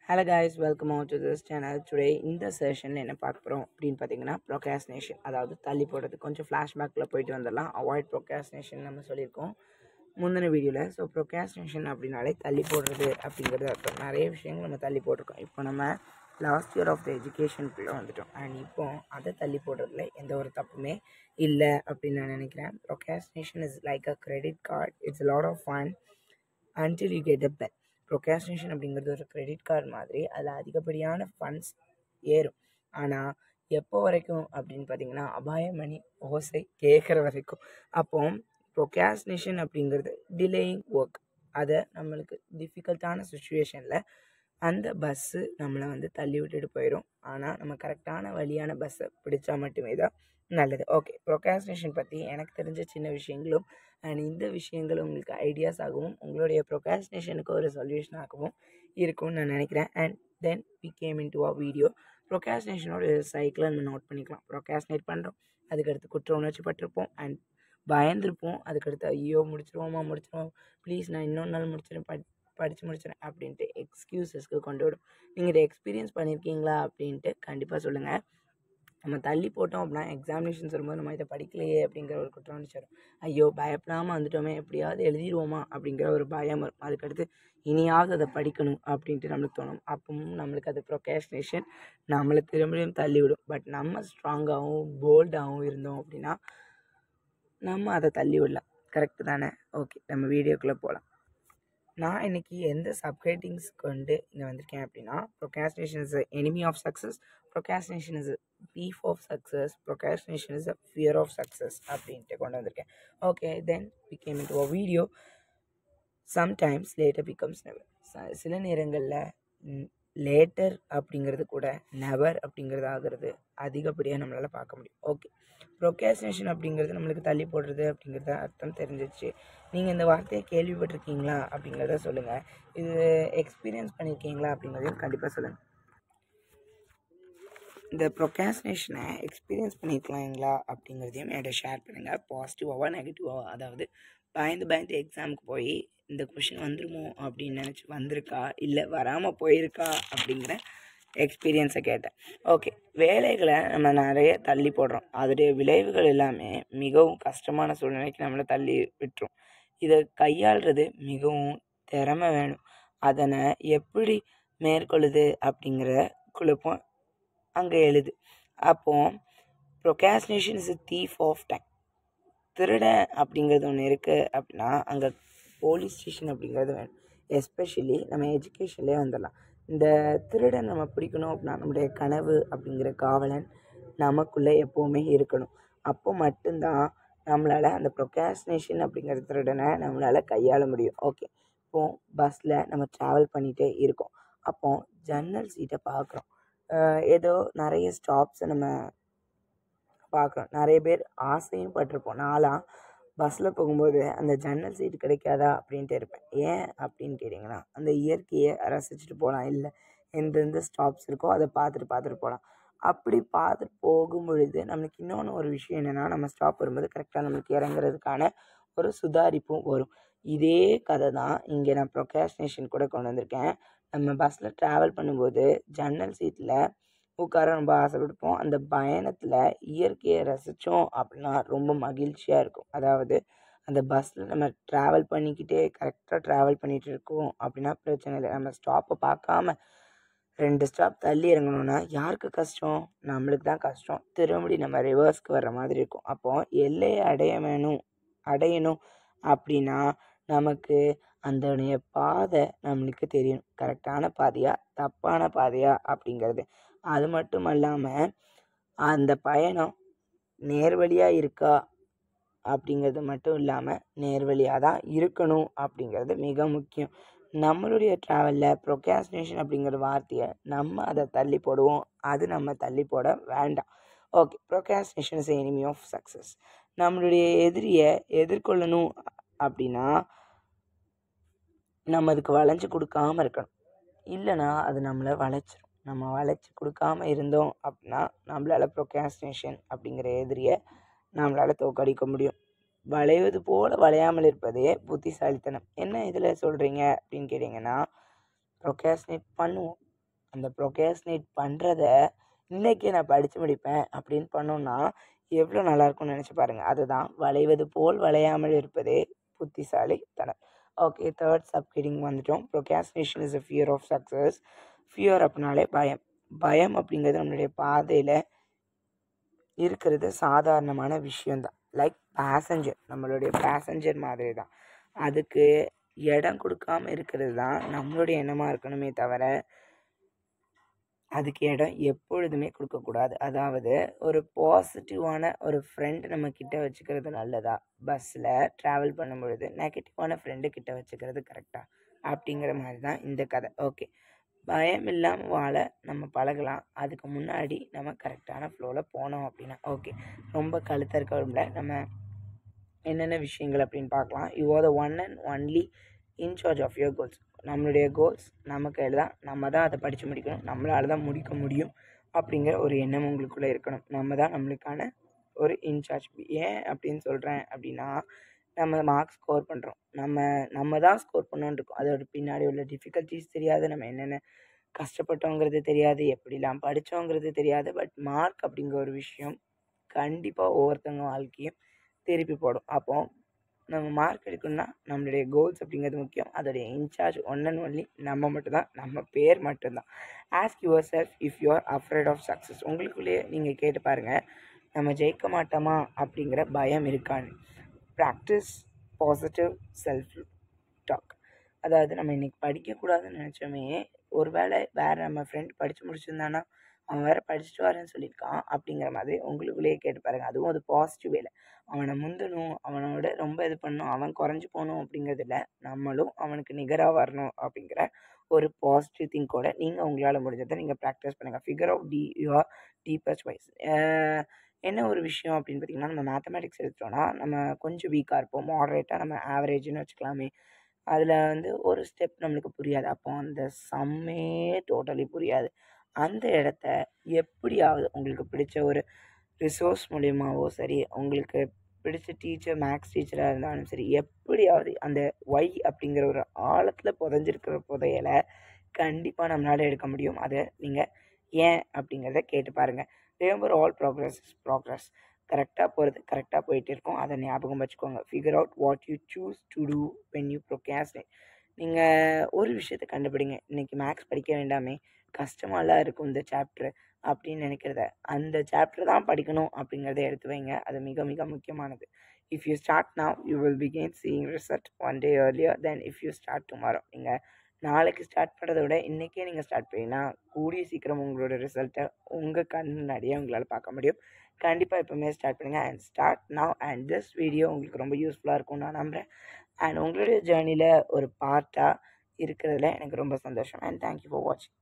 Hello guys, welcome out to this channel. Today இந்த session என்ன பார்க்க போகிறோம் அப்படின்னு பார்த்தீங்கன்னா ப்ரொகாஸ்டினேஷன், அதாவது தள்ளி போடுறது. கொஞ்சம் ஃப்ளாஷ்பேக்கில் போயிட்டு வந்துடலாம். அவாய்ட் ப்ரொகாஸ்டினேஷன் நம்ம சொல்லியிருக்கோம் முந்தின வீடியோவில். ஸோ ப்ரொகாஸ்டினேஷன் அப்படின்னாலே தள்ளி போடுறது அப்படிங்கிறது அர்த்தம். நிறைய விஷயங்கள் நம்ம தள்ளி போட்டிருக்கோம். இப்போ நம்ம லாஸ்ட் இயர் ஆஃப் த எஜுகேஷனுக்குள்ளே வந்துட்டோம். அண்ட் இப்போ அதை தள்ளி போடுறதுல எந்த ஒரு தப்புமே இல்லை அப்படின்னு நான் நினைக்கிறேன். Procrastination is like a credit card. It's lot of fun until you get the bill. Procrastination அப்படிங்கிறது ஒரு கிரெடிட் கார்டு மாதிரி. அதில் அதிகப்படியான ஃபண்ட்ஸ் ஏறும். ஆனால் எப்போ வரைக்கும் அப்படின்னு பார்த்தீங்கன்னா அபாயமணி ஓசை கேட்குற வரைக்கும். அப்போ ப்ரொகாஸ்டினேஷன் அப்படிங்கிறது டிலேயிங் ஒர்க். அதை நம்மளுக்கு டிஃபிகல்ட்டான சுச்சுவேஷனில் அந்த பஸ்ஸு நம்மளை வந்து தள்ளி விட்டுட்டு போயிடும். ஆனால் நம்ம கரெக்டான வழியான பஸ்ஸை பிடிச்சா மட்டுமே தான் நல்லது. ஓகே, ப்ரொகாஸ்டினேஷன் பற்றி எனக்கு தெரிஞ்ச சின்ன விஷயங்களும் அண்ட் இந்த விஷயங்கள் உங்களுக்கு ஐடியாஸ் ஆகவும் உங்களுடைய ப்ரொகாஸ்டினேஷனுக்கு ஒரு சொல்யூஷனாகவும் இருக்கும்னு நான் நினைக்கிறேன். And then we came into a video. ப்ரொகாஸ்டினேஷனோட சைக்கிளை நம்ம நோட் பண்ணிக்கலாம். ப்ரொகாஸ்டினேட் பண்ணுறோம், அதுக்கடுத்து குற்ற உணர்ச்சி பட்டிருப்போம் அண்ட் பயந்துருப்போம். அதுக்கடுத்து ஐயோ முடிச்சிருவோம் ப்ளீஸ் நான் இன்னொரு நாள் படித்து முடிச்சிடறேன் அப்படின்ட்டு எக்ஸ்கியூசஸ்க்கு கொண்டு விடும். நீங்கள் இதை எக்ஸ்பீரியன்ஸ் பண்ணியிருக்கீங்களா அப்படின்ட்டு கண்டிப்பாக சொல்லுங்கள். நம்ம தள்ளி போட்டோம் அப்படின்னா எக்ஸாமினேஷன்ஸ் வரும்போது நம்ம இதை படிக்கலையே அப்படிங்கிற ஒரு குற்றம் உணர்ச்சி வரும். ஐயோ பயப்படாமல் வந்துட்டோமே, எப்படியாவது எழுதிடுவோமா அப்படிங்கிற ஒரு பயம் வரும். அதுக்கடுத்து இனியாவது அதை படிக்கணும் அப்படின்ட்டு நம்மளுக்கு தோணும். அப்பவும் நம்மளுக்கு அது ப்ரொகாஸ்டினேஷன் நம்மளை திரும்பியும் தள்ளிவிடும். பட் நம்ம ஸ்ட்ராங்காகவும் போல்டாகவும் இருந்தோம் அப்படின்னா நம்ம அதை தள்ளி விடலாம். கரெக்டு தானே? ஓகே, நம்ம வீடியோக்குள்ளே போகலாம். நான் இன்றைக்கி எந்த சப்ஹெட்டிங்ஸ் கொண்டு இங்கே வந்திருக்கேன் அப்படின்னா, procrastination is enemy of success, procrastination is thief of success, procrastination is fear of success அப்படின்ட்டு கொண்டு வந்திருக்கேன். Okay, then we came into a video. Sometimes later becomes never. சில நேரங்களில் லேட்டர் அப்படிங்கிறது கூட நெவர் அப்படிங்கிறது ஆகிறது அதிகப்படியாக நம்மளால் பார்க்க முடியும். ஓகே, ப்ரொகாஸ்டினேஷன் அப்படிங்கிறது நம்மளுக்கு தள்ளி போடுறது அப்படிங்கிறத அர்த்தம் தெரிஞ்சிச்சு. நீங்கள் இந்த வார்த்தையை கேள்விப்பட்டிருக்கீங்களா அப்படிங்கிறத சொல்லுங்கள். இது எக்ஸ்பீரியன்ஸ் பண்ணியிருக்கீங்களா அப்படிங்கிறதையும் கண்டிப்பாக சொல்லுங்கள். இந்த ப்ரொகாஸ்டினேஷனை எக்ஸ்பீரியன்ஸ் பண்ணியிருக்கீங்களா அப்படிங்கிறதையும் என்கிட்ட ஷேர் பண்ணுங்கள். பாசிட்டிவாக நெகட்டிவாக. அதாவது பயந்து எக்ஸாமுக்கு போய் இந்த கொஷின் வந்துருமோ அப்படின்னு நினச்சி வந்திருக்கா, இல்லை வராமல் போயிருக்கா அப்படிங்கிற எக்ஸ்பீரியன்ஸை கேட்டேன். ஓகே, வேலைகளை நம்ம நிறைய தள்ளி போடுறோம். அதோடைய விளைவுகள் எல்லாமே மிகவும் கஷ்டமான சூழ்நிலைக்கு நம்மளை தள்ளி விட்டுரும். இதை கையாளுறது மிகவும் திறமை வேணும். அதனை எப்படி மேற்கொள்ளுது அப்படிங்கிற குழப்பம் அங்கே எழுது. அப்போது procrastination is a thief of time. திருடன் அப்படிங்கிறது ஒன்று இருக்குது அப்படின்னா அங்கே போலீஸ் ஸ்டேஷன் அப்படிங்கிறது வேணும். எஸ்பெஷலி நம்ம எஜுகேஷன்லேயே வந்துடலாம். இந்த திருடன் நம்ம பிடிக்கணும் அப்படின்னா நம்முடைய கனவு அப்படிங்கிற காவலன் நமக்குள்ளே எப்போவுமே இருக்கணும். அப்போ மட்டும்தான் நம்மளால் அந்த ப்ரொகாஸ்டினேஷன் அப்படிங்கிற திருடனை நம்மளால் கையாள முடியும். ஓகே, இப்போது பஸ்ஸில் நம்ம ட்ராவல் பண்ணிகிட்டே இருக்கோம். அப்போது ஜன்னல் சீட்டை பார்க்குறோம். ஏதோ நிறைய ஸ்டாப்ஸை நம்ம பார்க்குறோம். நிறைய பேர் ஆசையும் பட்டிருப்போம். நான்லாம் பஸ்ஸில் போகும்போது அந்த ஜன்னல் சீட்டு கிடைக்காதா அப்படின்ட்டு இருப்பேன். ஏன் அப்படின்னு கேட்டிங்கன்னா அந்த இயற்கையை ரசிச்சுட்டு போகலாம், இல்லை எந்தெந்த ஸ்டாப்ஸ் இருக்கோ அதை பார்த்துட்டு போகலாம். அப்படி பார்த்துட்டு போகும் பொழுது நம்மளுக்கு இன்னொன்று ஒரு விஷயம் என்னென்னா, நம்ம ஸ்டாப் வரும்போது கரெக்டாக நம்மளுக்கு இறங்குறதுக்கான ஒரு சுதாரிப்பும் வரும். இதே கதை தான் இங்கே நான் ப்ரொகாஸ்டினேஷன் கூட கொண்டு வந்திருக்கேன். நம்ம பஸ்ஸில் ட்ராவல் பண்ணும்போது ஜன்னல் சீட்டில் உட்கார ரொம்ப ஆசைப்பட்டுப்போம். அந்த பயணத்தில் இயற்கையை ரசித்தோம் அப்படின்னா ரொம்ப மகிழ்ச்சியாக இருக்கும். அதாவது அந்த பஸ்ஸில் நம்ம ட்ராவல் பண்ணிக்கிட்டே கரெக்டாக ட்ராவல் பண்ணிகிட்டு இருக்கோம் அப்படின்னா பிரச்சனை இல்லை. நம்ம ஸ்டாப்பை பார்க்காம 2 ஸ்டாப் தள்ளி இறங்கணுன்னா யாருக்கு கஷ்டம்? நம்மளுக்கு தான் கஷ்டம். திரும்பி நம்ம ரிவர்ஸ்க்கு வர்ற மாதிரி இருக்கும். அப்போது எல்லையை அடையணும் அப்படின்னா நமக்கு அதோடைய பாதை நம்மளுக்கு தெரியணும். கரெக்டான பாதையா தப்பான பாதையா அப்படிங்கிறது. அது மட்டும் இல்லாமல் அந்த பயணம் நேர்வழியாக இருக்கா அப்படிங்கிறது மட்டும் இல்லாமல் நேர்வழியாக தான் இருக்கணும் அப்படிங்கிறது மிக முக்கியம். நம்மளுடைய ட்ராவலில் ப்ரொகாஸ்டினேஷன் அப்படிங்கிற வார்த்தையை நம்ம அதை தள்ளி போடுவோம். அது நம்ம தள்ளி போட வேண்டாம். Okay, procrastination is enemy of success. நம்மளுடைய எதிரியை எதிர்கொள்ளணும் அப்படின்னா நம்ம அதுக்கு வளைஞ்சு கொடுக்காமல் இருக்கணும். இல்லைனா அது நம்மளை வளைச்சிரும். நம்ம வளைச்சி கொடுக்காமல் இருந்தோம் அப்படின்னா நம்மளால் ப்ரொகாஸ்டினேஷன் அப்படிங்கிற எதிரியை நம்மளால் தோற்கடிக்க முடியும். வளைவது போல் வளையாமல் இருப்பதே புத்திசாலித்தனம். என்ன இதில் சொல்கிறீங்க அப்படின்னு கேட்டிங்கன்னா, ப்ரொகாஸ்டினேட் பண்ணுவோம், அந்த ப்ரொக்ராஸ்டினேட் பண்ணுறத இன்றைக்கே நான் படித்து முடிப்பேன் அப்படின்னு பண்ணோன்னா எவ்வளோ நல்லாயிருக்கும்னு நினச்சி பாருங்கள். அதுதான் வளைவது போல் வளையாமல் இருப்பதே புத்திசாலித்தனம். ஓகே, தேர்ட் சப்ஹெட்டிங் வந்துட்டோம். Procrastination is a fear of success. Fear அப்படின்னாலே பயம். பயம் அப்படிங்கிறது நம்மளுடைய பாதையில் இருக்கிறது சாதாரணமான விஷயந்தான். லைக் பேசஞ்சர், நம்மளுடைய பேசஞ்சர் மாதிரி தான். அதுக்கு இடம் கொடுக்காம இருக்கிறது தான் நம்மளுடைய எண்ணமாக இருக்கணுமே தவிர அதுக்கு இடம் எப்பொழுதுமே கொடுக்கக்கூடாது. அதாவது ஒரு பாசிட்டிவான ஒரு ஃப்ரெண்டு நம்ம கிட்ட வச்சுக்கிறது நல்லதா, பஸ்ஸில் ட்ராவல் பண்ணும் பொழுது நெகட்டிவான ஃப்ரெண்டு கிட்ட வச்சுக்கிறது கரெக்டாக அப்படிங்கிற மாதிரி தான் இந்த கதை. ஓகே, பயம் இல்லாமல் வாழ நம்ம பழகலாம். அதுக்கு முன்னாடி நம்ம கரெக்டான ஃப்ளோவில் போனோம் அப்படின்னா ஓகே. ரொம்ப கழுத்த இருக்க நம்ம என்னென்ன விஷயங்கள் அப்படின்னு பார்க்கலாம். You are the one and only incharge of your goals. நம்மளுடைய கோல்ஸ் நம்ம கையில் தான், நம்ம தான் அதை படித்து முடிக்கணும், நம்மளால் தான் முடிக்க முடியும் அப்படிங்கிற ஒரு எண்ணம் உங்களுக்குள்ளே இருக்கணும். நம்ம தான் நம்மளுக்கான ஒரு இன்சார்ஜ். ஏன் அப்படின்னு சொல்கிறேன் அப்படின்னா, நம்ம மார்க்ஸ் ஸ்கோர் பண்ணுறோம், நம்ம தான் ஸ்கோர் பண்ணோன்னு இருக்கோம். அதோட பின்னாடி உள்ள டிஃபிகல்ட்டிஸ் தெரியாது, நம்ம என்னென்ன கஷ்டப்பட்டோங்கிறது தெரியாது, எப்படிலாம் படித்தோங்கிறது தெரியாது. பட் மார்க் அப்படிங்கிற ஒரு விஷயம் கண்டிப்பாக ஒவ்வொருத்தவங்க வாழ்க்கையும் திருப்பி போடும். அப்போது நம்ம மார்க் எடுக்கணும்னா நம்மளுடைய கோல்ஸ் அப்படிங்கிறது முக்கியம். அதோடைய இன்சார்ஜ் ஒன் அண்ட் ஒன்லி நம்ம மட்டும்தான், நம்ம பேர் மட்டும்தான். Ask yourself if you are afraid of success. உங்களுக்குள்ளேயே நீங்கள் கேட்டு பாருங்கள், நம்ம ஜெயிக்க மாட்டோமா அப்படிங்கிற பயம் இருக்கான்னு. Practise positive self talk. அதாவது நம்ம இன்றைக்கி படிக்கக்கூடாதுன்னு நினச்சோமே, ஒரு வேளை வேறு நம்ம ஃப்ரெண்ட் படித்து முடிச்சிருந்தானா, அவன் வேறு படிச்சுட்டு வரேன்னு சொல்லியிருக்கான் அப்படிங்கிற மாதிரி உங்களுக்குள்ளேயே கேட்டு பாருங்கள். அதுவும் அது பாசிட்டிவ் வேலை. அவனை முந்தணும், அவனோட ரொம்ப இது பண்ணணும், அவன் குறைஞ்சி போகணும் அப்படிங்கிறதில்ல, நம்மளும் அவனுக்கு நிகராக வரணும் அப்படிங்கிற ஒரு பாசிட்டிவ் திங்கோட நீங்கள் உங்களால் முடிஞ்சதை நீங்கள் ப்ராக்டிஸ் பண்ணுங்கள். Figure out your deepest whys. என்ன ஒரு விஷயம் அப்படின்னு பார்த்திங்கன்னா, நம்ம மேத்தமேட்டிக்ஸ் எடுத்துட்டோன்னா நம்ம கொஞ்சம் வீக்காக இருப்போம், மாடரேட்டாக நம்ம ஆவரேஜ்னு வச்சுக்கலாமே. அதில் வந்து ஒரு ஸ்டெப் நம்மளுக்கு புரியாது. அப்போ அந்த சம்மே டோட்டலி புரியாது. அந்த இடத்த எப்படியாவது உங்களுக்கு பிடிச்ச ஒரு ரிசோர்ஸ் மூலியமாகவோ சரி, உங்களுக்கு பிடிச்ச டீச்சர் மேக்ஸ் டீச்சராக இருந்தாலும் சரி, எப்படியாவது அந்த ஒய் அப்படிங்கிற ஒரு ஆழத்தில் புதைஞ்சிருக்கிற புதையலை கண்டிப்பாக நம்மளால் எடுக்க முடியும். அதை நீங்கள் ஏன் அப்படிங்கிறத கேட்டு பாருங்கள். Remember all progress is progress. கரெக்டாக போகிறது கரெக்டாக போயிட்டு இருக்கோம், அதை ஞாபகம் வச்சுக்கோங்க. Figure out what you choose to do when you procrastinate. நீங்கள் ஒரு விஷயத்தை கண்டுபிடிங்க. இன்றைக்கி மேக்ஸ் படிக்க வேண்டாமே, கஷ்டமாலாம் இருக்கும் இந்த சாப்ட்ரு அப்படின்னு நினைக்கிறத, அந்த சாப்டர் தான் படிக்கணும் அப்படிங்கிறத எடுத்து வைங்க. அது மிக மிக முக்கியமானது. If you start now you will begin seeing result one day earlier then if you start tomorrow. நீங்கள் நாளைக்கு ஸ்டார்ட் பண்ணுறத விட இன்றைக்கே நீங்கள் ஸ்டார்ட் பண்ணிங்கன்னா கூடிய சீக்கிரம் உங்களோட ரிசல்ட்டை உங்கள் கண் முன்னாடியே உங்களால் பார்க்க முடியும். கண்டிப்பாக எப்போவுமே ஸ்டார்ட் பண்ணுங்கள் and start now. And this video உங்களுக்கு ரொம்ப யூஸ்ஃபுல்லாக இருக்கும்னு நான் நம்புகிறேன். அண்ட் உங்களுடைய ஜேர்னியில் ஒரு பார்ட்டாக இருக்கிறதுல எனக்கு ரொம்ப சந்தோஷம். அண்ட் தேங்க்யூ ஃபார் வாட்சிங்.